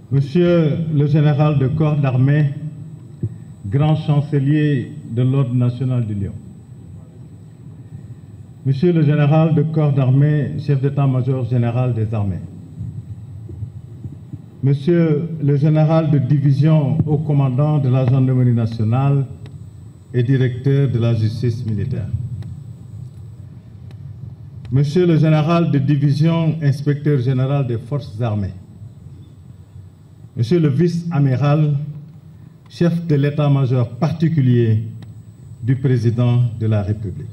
Monsieur le général de corps d'armée, grand chancelier de l'Ordre national du Lion. Monsieur le général de corps d'armée, chef d'état-major général des armées. Monsieur le général de division haut commandant de la gendarmerie nationale et directeur de la justice militaire. Monsieur le général de division inspecteur général des forces armées. Monsieur le vice-amiral, chef de l'état-major particulier du président de la République.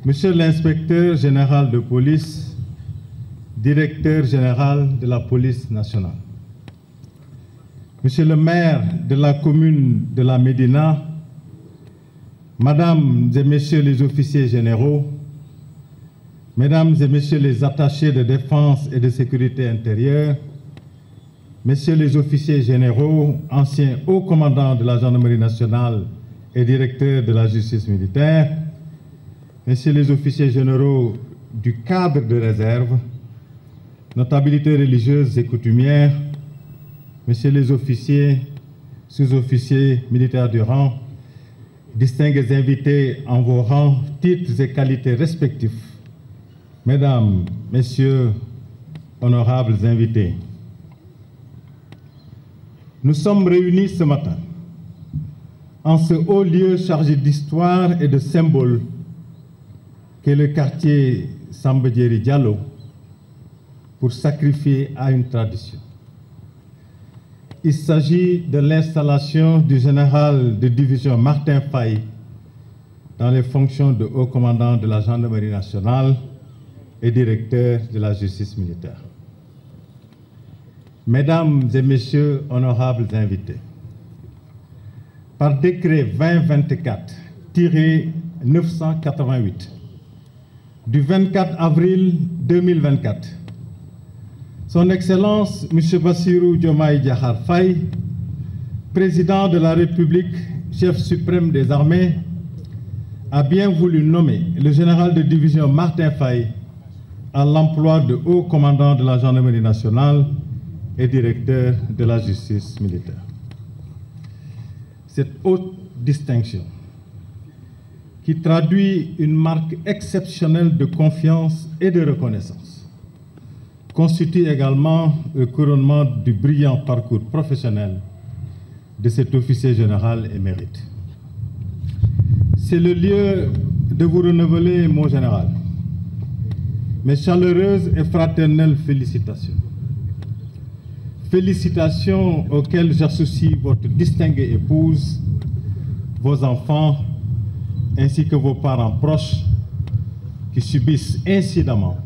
Monsieur l'inspecteur général de police, directeur général de la police nationale. Monsieur le maire de la commune de la Médina, Mesdames et Messieurs les officiers généraux, Mesdames et Messieurs les attachés de défense et de sécurité intérieure, Messieurs les officiers généraux, anciens hauts commandants de la gendarmerie nationale et directeurs de la justice militaire, Messieurs les officiers généraux du cadre de réserve, notabilités religieuses et coutumières, Messieurs les officiers, sous-officiers militaires du rang, distingués invités en vos rangs, titres et qualités respectifs, Mesdames, Messieurs, honorables invités, nous sommes réunis ce matin en ce haut lieu chargé d'histoire et de symboles qu'est le quartier Samba Diéry Diallo pour sacrifier à une tradition. Il s'agit de l'installation du général de division Martin Faye dans les fonctions de haut commandant de la gendarmerie nationale et directeur de la justice militaire. Mesdames et Messieurs, honorables invités, par décret 2024-988 du 24 avril 2024, Son Excellence M. Bassirou Diomaye Diakhar Faye, président de la République, chef suprême des armées, a bien voulu nommer le général de division Martin Faye à l'emploi de haut commandant de la gendarmerie nationale et directeur de la justice militaire. Cette haute distinction, qui traduit une marque exceptionnelle de confiance et de reconnaissance, constitue également le couronnement du brillant parcours professionnel de cet officier général émérite. C'est le lieu de vous renouveler, mon général, mes chaleureuses et fraternelles félicitations. Félicitations auxquelles j'associe votre distinguée épouse, vos enfants, ainsi que vos parents proches qui subissent incidemment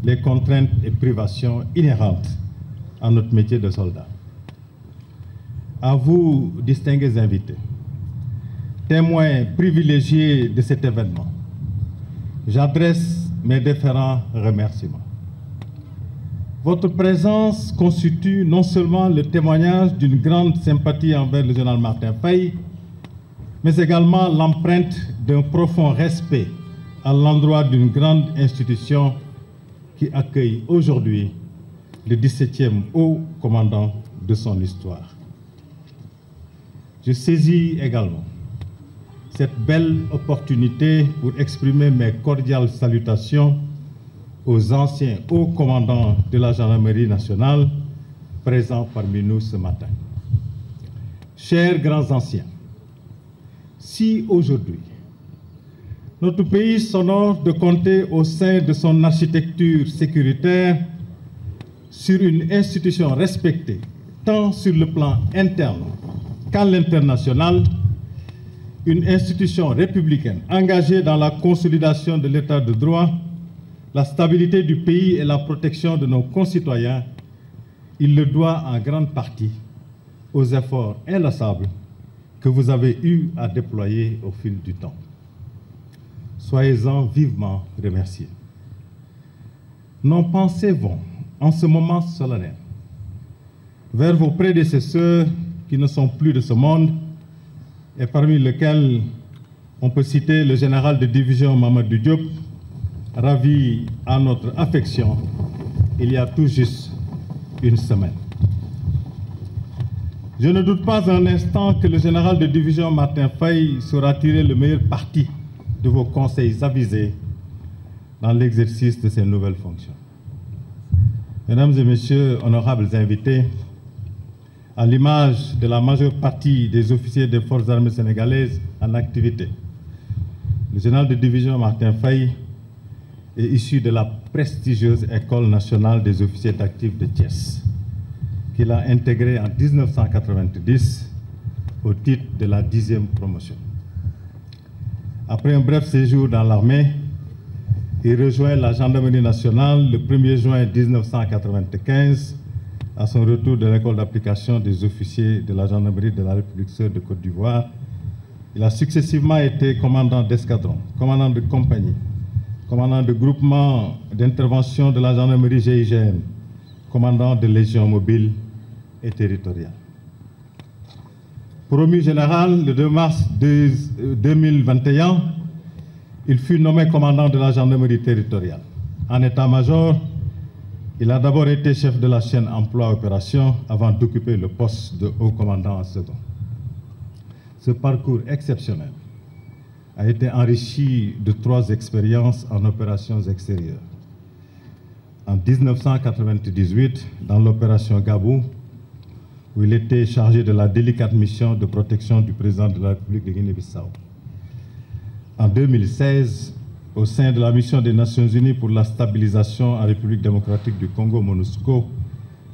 les contraintes et privations inhérentes à notre métier de soldat. À vous, distingués invités, témoins privilégiés de cet événement, j'adresse mes déférents remerciements. Votre présence constitue non seulement le témoignage d'une grande sympathie envers le général Martin Faye, mais également l'empreinte d'un profond respect à l'endroit d'une grande institution qui accueille aujourd'hui le 17e haut commandant de son histoire. Je saisis également cette belle opportunité pour exprimer mes cordiales salutations aux anciens hauts commandants de la gendarmerie nationale présents parmi nous ce matin. Chers grands anciens, si aujourd'hui notre pays s'honore de compter au sein de son architecture sécuritaire sur une institution respectée tant sur le plan interne qu'à l'international, une institution républicaine engagée dans la consolidation de l'état de droit, la stabilité du pays et la protection de nos concitoyens, il le doit en grande partie aux efforts inlassables que vous avez eu à déployer au fil du temps. Soyez-en vivement remerciés. Nos pensées vont, en ce moment solennel, vers vos prédécesseurs qui ne sont plus de ce monde et parmi lesquels on peut citer le général de division Mamadou Diop, ravi à notre affection il y a tout juste une semaine. Je ne doute pas un instant que le général de division Martin Faye saura tirer le meilleur parti de vos conseils avisés dans l'exercice de ses nouvelles fonctions. Mesdames et messieurs, honorables invités, à l'image de la majeure partie des officiers des forces armées sénégalaises en activité, le général de division Martin Faye est issu de la prestigieuse École nationale des officiers d'actifs de Thiès, qu'il a intégrée en 1990 au titre de la 10e promotion. Après un bref séjour dans l'armée, il rejoint la gendarmerie nationale le 1er juin 1995 à son retour de l'école d'application des officiers de la gendarmerie de la République sœur de Côte d'Ivoire. Il a successivement été commandant d'escadron, commandant de compagnie, commandant de groupement d'intervention de la gendarmerie GIGN, commandant de légion mobile et territoriale. Promu général le 2 mars 2021, il fut nommé commandant de la gendarmerie territoriale. En état-major, il a d'abord été chef de la chaîne emploi-opération avant d'occuper le poste de haut commandant en second. Ce parcours exceptionnel a été enrichi de 3 expériences en opérations extérieures. En 1998, dans l'opération Gabou, où il était chargé de la délicate mission de protection du président de la République de Guinée-Bissau. En 2016, au sein de la mission des Nations Unies pour la stabilisation en République démocratique du Congo, MONUSCO,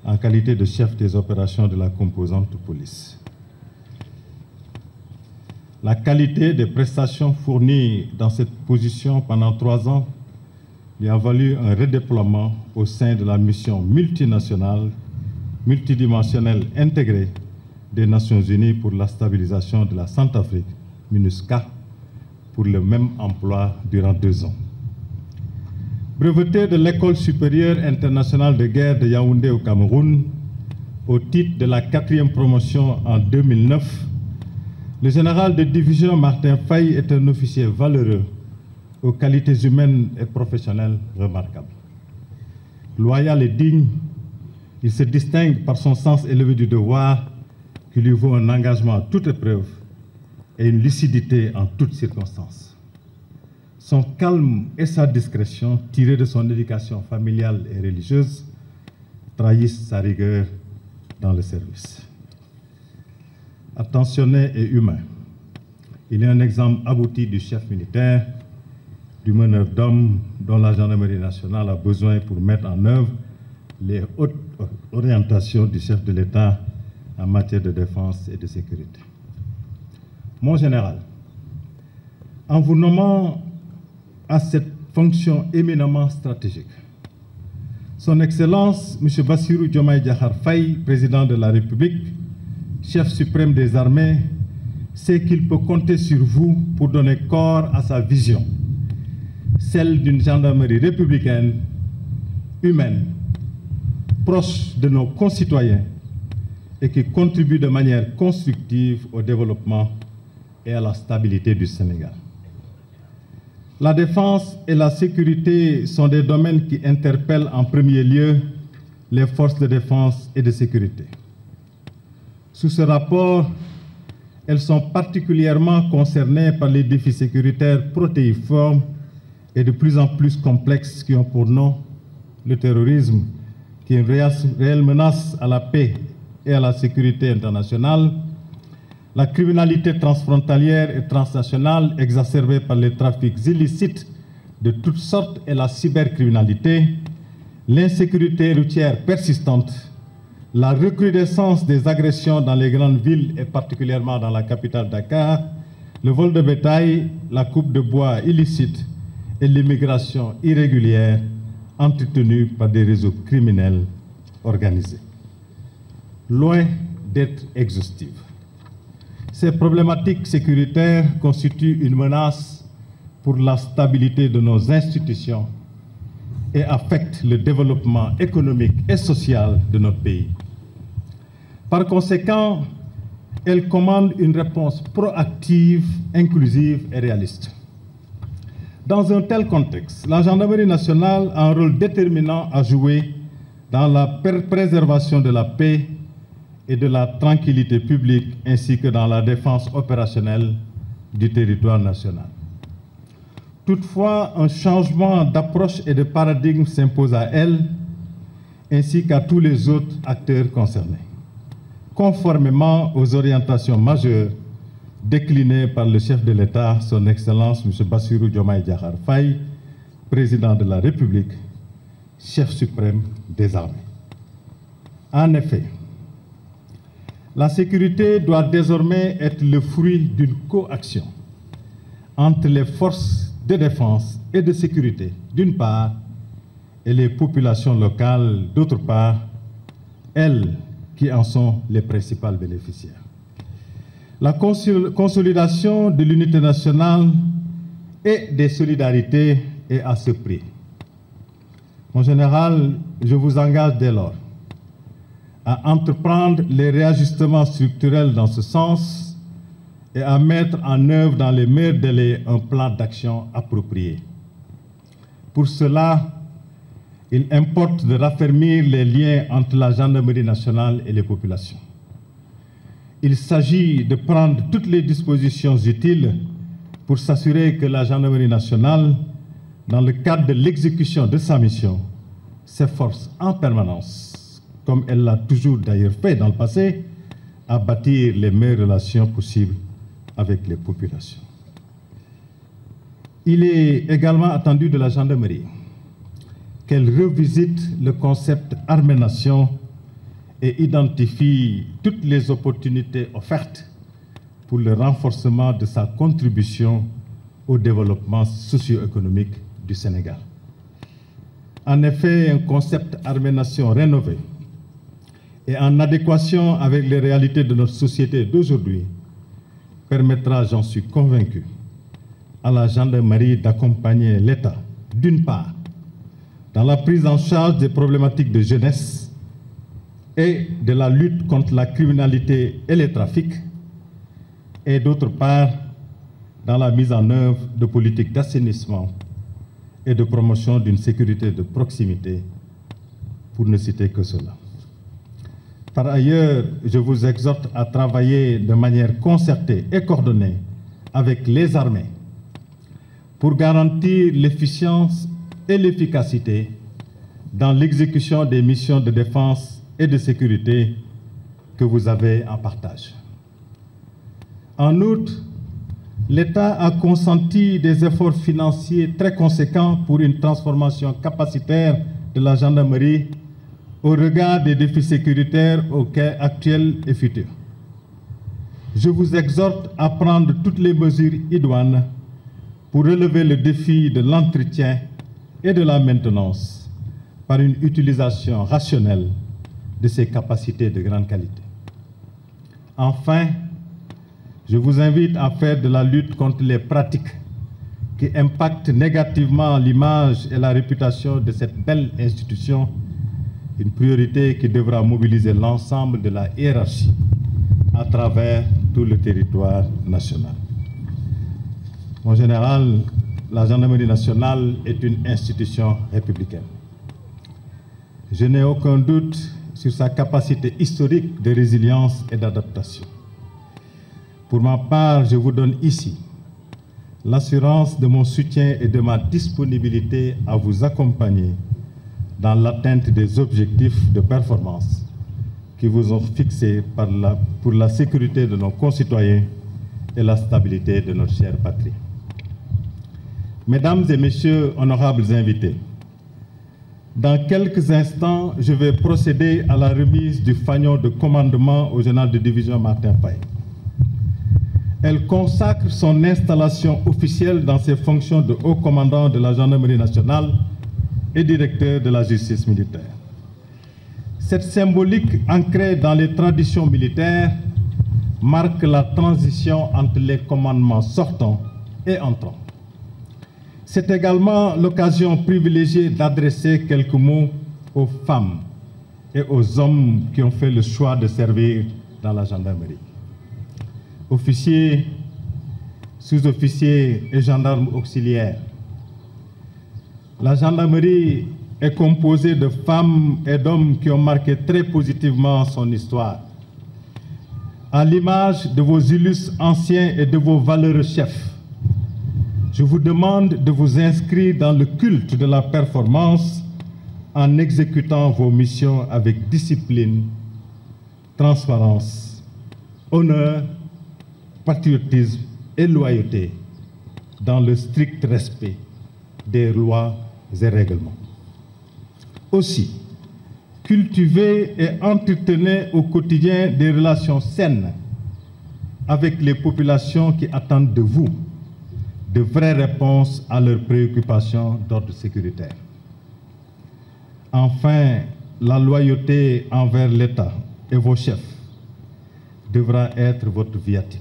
en qualité de chef des opérations de la composante police. La qualité des prestations fournies dans cette position pendant 3 ans lui a valu un redéploiement au sein de la mission multinationale, multidimensionnelle intégrée des Nations Unies pour la stabilisation de la Centrafrique, MINUSCA, pour le même emploi durant 2 ans. Breveté de l'École supérieure internationale de guerre de Yaoundé au Cameroun, au titre de la 4e promotion en 2009, le général de division Martin Faye est un officier valeureux, aux qualités humaines et professionnelles remarquables. Loyal et digne, il se distingue par son sens élevé du devoir qui lui vaut un engagement à toute épreuve et une lucidité en toutes circonstances. Son calme et sa discrétion, tirés de son éducation familiale et religieuse, trahissent sa rigueur dans le service. Attentionné et humain, il est un exemple abouti du chef militaire, du meneur d'hommes dont la gendarmerie nationale a besoin pour mettre en œuvre les hautes orientations du chef de l'État en matière de défense et de sécurité. Mon général, en vous nommant à cette fonction éminemment stratégique, Son Excellence, M. Bassirou Diomaye Diakhar Faye, président de la République, chef suprême des armées, sait qu'il peut compter sur vous pour donner corps à sa vision, celle d'une gendarmerie républicaine, humaine, proche de nos concitoyens et qui contribue de manière constructive au développement et à la stabilité du Sénégal. La défense et la sécurité sont des domaines qui interpellent en premier lieu les forces de défense et de sécurité. Sous ce rapport, elles sont particulièrement concernées par les défis sécuritaires protéiformes et de plus en plus complexes qui ont pour nom le terrorisme, qui est une réelle menace à la paix et à la sécurité internationale, la criminalité transfrontalière et transnationale exacerbée par les trafics illicites de toutes sortes et la cybercriminalité, l'insécurité routière persistante, la recrudescence des agressions dans les grandes villes et particulièrement dans la capitale Dakar, le vol de bétail, la coupe de bois illicite et l'immigration irrégulière entretenue par des réseaux criminels organisés. Loin d'être exhaustives, ces problématiques sécuritaires constituent une menace pour la stabilité de nos institutions et affectent le développement économique et social de notre pays. Par conséquent, elles commandent une réponse proactive, inclusive et réaliste. Dans un tel contexte, la gendarmerie nationale a un rôle déterminant à jouer dans la préservation de la paix et de la tranquillité publique, ainsi que dans la défense opérationnelle du territoire national. Toutefois, un changement d'approche et de paradigme s'impose à elle, ainsi qu'à tous les autres acteurs concernés, conformément aux orientations majeures déclinées par le chef de l'État, son Excellence M. Bassirou Diomaye Diakhar Faye, président de la République, chef suprême des armées. En effet, la sécurité doit désormais être le fruit d'une coaction entre les forces de défense et de sécurité, d'une part, et les populations locales, d'autre part, elles qui en sont les principales bénéficiaires. La consolidation de l'unité nationale et des solidarités est à ce prix. Mon général, je vous engage dès lors à entreprendre les réajustements structurels dans ce sens et à mettre en œuvre dans les meilleurs délais un plan d'action approprié. Pour cela, il importe de raffermir les liens entre la gendarmerie nationale et les populations. Il s'agit de prendre toutes les dispositions utiles pour s'assurer que la gendarmerie nationale, dans le cadre de l'exécution de sa mission, s'efforce en permanence, comme elle l'a toujours d'ailleurs fait dans le passé, à bâtir les meilleures relations possibles avec les populations. Il est également attendu de la gendarmerie qu'elle revisite le concept armée-nation et identifie toutes les opportunités offertes pour le renforcement de sa contribution au développement socio-économique du Sénégal. En effet, un concept armée-nation rénové et en adéquation avec les réalités de notre société d'aujourd'hui permettra, j'en suis convaincu, à la gendarmerie d'accompagner l'État, d'une part, dans la prise en charge des problématiques de jeunesse et de la lutte contre la criminalité et les trafics, et d'autre part, dans la mise en œuvre de politiques d'assainissement et de promotion d'une sécurité de proximité, pour ne citer que cela. Par ailleurs, je vous exhorte à travailler de manière concertée et coordonnée avec les armées pour garantir l'efficience et l'efficacité dans l'exécution des missions de défense et de sécurité que vous avez en partage. En outre, l'État a consenti des efforts financiers très conséquents pour une transformation capacitaire de la gendarmerie au regard des défis sécuritaires actuels et futurs. Je vous exhorte à prendre toutes les mesures idoines pour relever le défi de l'entretien et de la maintenance par une utilisation rationnelle de ces capacités de grande qualité. Enfin, je vous invite à faire de la lutte contre les pratiques qui impactent négativement l'image et la réputation de cette belle institution une priorité qui devra mobiliser l'ensemble de la hiérarchie à travers tout le territoire national. Mon général, la gendarmerie nationale est une institution républicaine. Je n'ai aucun doute sur sa capacité historique de résilience et d'adaptation. Pour ma part, je vous donne ici l'assurance de mon soutien et de ma disponibilité à vous accompagner dans l'atteinte des objectifs de performance qui vous ont fixés pour la sécurité de nos concitoyens et la stabilité de notre chère patrie. Mesdames et messieurs, honorables invités, dans quelques instants, je vais procéder à la remise du fanion de commandement au général de division Martin Faye. Elle consacre son installation officielle dans ses fonctions de haut commandant de la gendarmerie nationale et directeur de la justice militaire. Cette symbolique ancrée dans les traditions militaires marque la transition entre les commandements sortants et entrants. C'est également l'occasion privilégiée d'adresser quelques mots aux femmes et aux hommes qui ont fait le choix de servir dans la gendarmerie. Officiers, sous-officiers et gendarmes auxiliaires, la gendarmerie est composé de femmes et d'hommes qui ont marqué très positivement son histoire. À l'image de vos illustres anciens et de vos valeureux chefs, je vous demande de vous inscrire dans le culte de la performance en exécutant vos missions avec discipline, transparence, honneur, patriotisme et loyauté, dans le strict respect des lois et règlements. Aussi, cultivez et entretenez au quotidien des relations saines avec les populations qui attendent de vous de vraies réponses à leurs préoccupations d'ordre sécuritaire. Enfin, la loyauté envers l'État et vos chefs devra être votre viatique.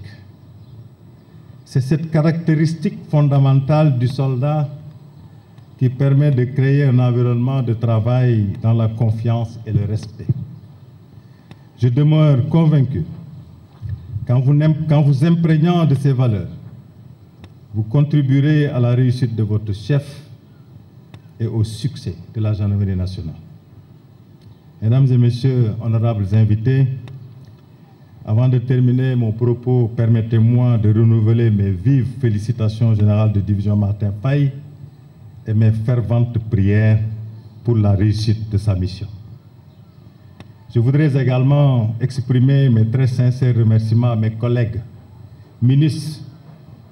C'est cette caractéristique fondamentale du soldat qui permet de créer un environnement de travail dans la confiance et le respect. Je demeure convaincu qu'en vous imprégnant de ces valeurs, vous contribuerez à la réussite de votre chef et au succès de la Gendarmerie nationale. Mesdames et messieurs, honorables invités, avant de terminer mon propos, permettez-moi de renouveler mes vives félicitations au général de division Martin Faye et mes ferventes prières pour la réussite de sa mission. Je voudrais également exprimer mes très sincères remerciements à mes collègues ministres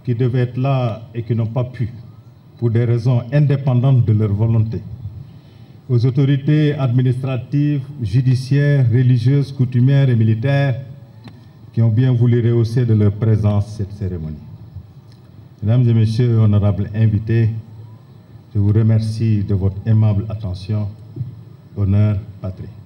qui devaient être là et qui n'ont pas pu, pour des raisons indépendantes de leur volonté, aux autorités administratives, judiciaires, religieuses, coutumières et militaires qui ont bien voulu rehausser de leur présence cette cérémonie. Mesdames et messieurs, honorables invités, je vous remercie de votre aimable attention. Honneur, patrie.